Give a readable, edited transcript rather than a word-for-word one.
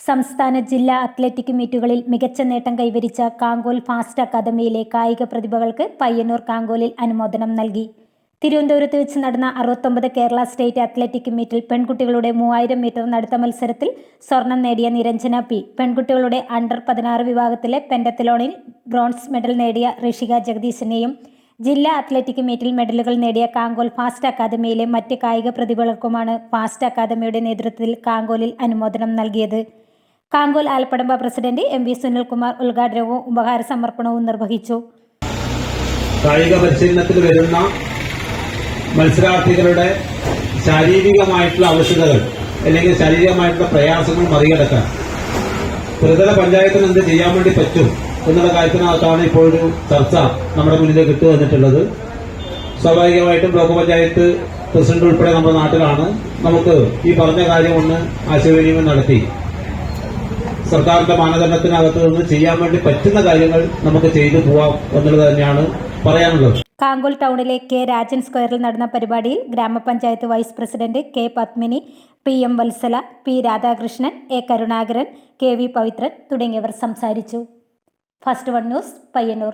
സംസ്ഥാന ജില്ലാ അത്ലറ്റിക് മീറ്റുകളിൽ മികച്ച നേട്ടം കൈവരിച്ച കാങ്കോൽ ഫാസ്റ്റ് അക്കാദമിയിലെ കായിക പ്രതിഭകൾക്ക് പയ്യന്നൂർ കാങ്കോലിൽ അനുമോദനം നൽകി. തിരുവനന്തപുരത്ത് വെച്ച് നടന്ന 69 കേരള സ്റ്റേറ്റ് അത്ലറ്റിക് മീറ്റിൽ പെൺകുട്ടികളുടെ 3000 മീറ്റർ നടത്ത മത്സരത്തിൽ സ്വർണം നേടിയ നിരഞ്ജന പി, പെൺകുട്ടികളുടെ അണ്ടർ 16 വിഭാഗത്തിലെ പെന്റത്തലോണിൽ ബ്രോൺസ് മെഡൽ നേടിയ ഋഷിക ജഗദീശനെയും ജില്ലാ അത്ലറ്റിക് മീറ്റിൽ മെഡലുകൾ നേടിയ കാങ്കോൽ ഫാസ്റ്റ് അക്കാദമിയിലെ മറ്റ് കായിക പ്രതിഭകൾക്കുമാണ് ഫാസ്റ്റ് അക്കാദമിയുടെ നേതൃത്വത്തിൽ കാങ്കോലിൽ അനുമോദനം നൽകിയത്. കാങ്കോൽ ആലപ്പടമ്പ പ്രസിഡന്റ് MV സുനിൽകുമാർ ഉദ്ഘാടനവും ഉപഹാര സമർപ്പണവും നിർവഹിച്ചു. കായിക പരിശീലനത്തിൽ വരുന്ന മത്സരാർത്ഥികളുടെ ശാരീരികമായിട്ടുള്ള ആവശ്യകതകൾ അല്ലെങ്കിൽ ശാരീരികമായിട്ടുള്ള പ്രയാസങ്ങൾ മറികടക്കാൻ ത്രിതല പഞ്ചായത്തിന് എന്ത് ചെയ്യാൻ വേണ്ടി പറ്റും എന്നുള്ള കാര്യത്തിനകത്താണ് ഇപ്പോൾ ഒരു ചർച്ച നമ്മുടെ മുന്നിലേക്ക് ഇട്ടു വന്നിട്ടുള്ളത്. സ്വാഭാവികമായിട്ടും ബ്ലോക്ക് പഞ്ചായത്ത് പ്രസിഡന്റ് ഉൾപ്പെടെ നമ്മുടെ നാട്ടിലാണ്. നമുക്ക് ഈ പറഞ്ഞ കാര്യം ഒന്ന് ആശയവിനിമയം നടത്തി സർക്കാരിന്റെ മാനദണ്ഡത്തിനകത്ത് നിന്ന് ചെയ്യാൻ വേണ്ടി പറ്റുന്ന കാര്യങ്ങൾ നമുക്ക് ചെയ്തു പോവാം എന്നുള്ളത് തന്നെയാണ് പറയാനുള്ളത്. കാങ്കോൽ ടൗണിലെ കെ രാജൻ സ്ക്വയറിൽ നടന്ന പരിപാടിയിൽ ഗ്രാമപഞ്ചായത്ത് vice president K Padmini, PM Vatsala, P Radhakrishnan, A Karunakaran, KV Pavithran തുടങ്ങിയവർ സംസാരിച്ചു. First one news, Payyanur.